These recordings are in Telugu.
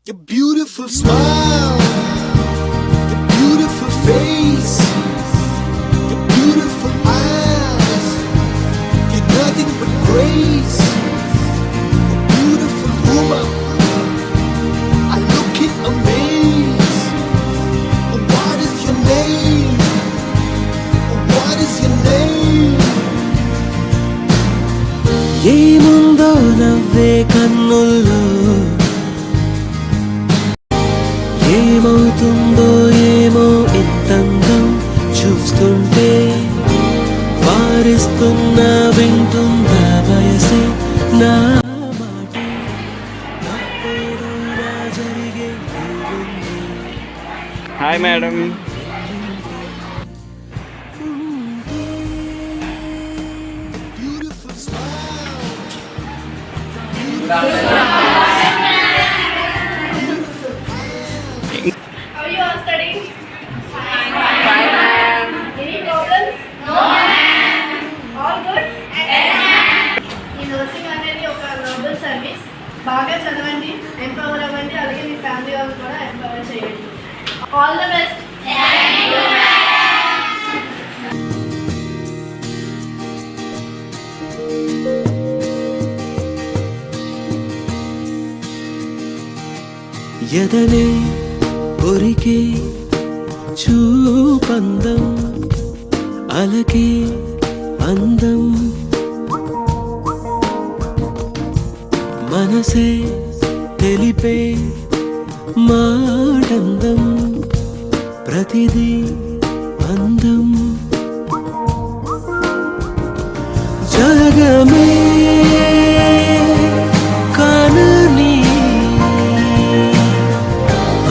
Your beautiful smile, your beautiful face, your beautiful eyes, you're nothing but grace. Your beautiful woman, I look in amaze. What is your name? What is your name? ఏముందో నవ్వే కన్నుల్లో, ఏమవుతుందో ఏమో ఇంతందం చూస్తుంటే, వారిస్తున్నా వింటుందా వయసే నా మాట, నా పేరు నా జరిగే ఏముంది. Hi madam. Beautiful smile. How are you all studying? Fine, ma'am. Any problems? No, ma'am. All good? Yes, ma'am. ఈ నర్సింగ్ అనేది ఒక నోబెల్ సర్వీస్. బాగా చదవండి, ఎంపవర్ అవ్వండి, అలాగే మీ ఫ్యామిలీ వాళ్ళు కూడా ఎంపవర్ చేయండి. All the best. ఎదనే ఒరికే చూపందం, అలకే అందం, మనసే తెలిపే మాటందం, ప్రతిదీ అందం. జగమే కనని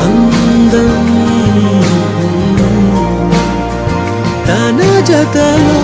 అందం, తన జతలో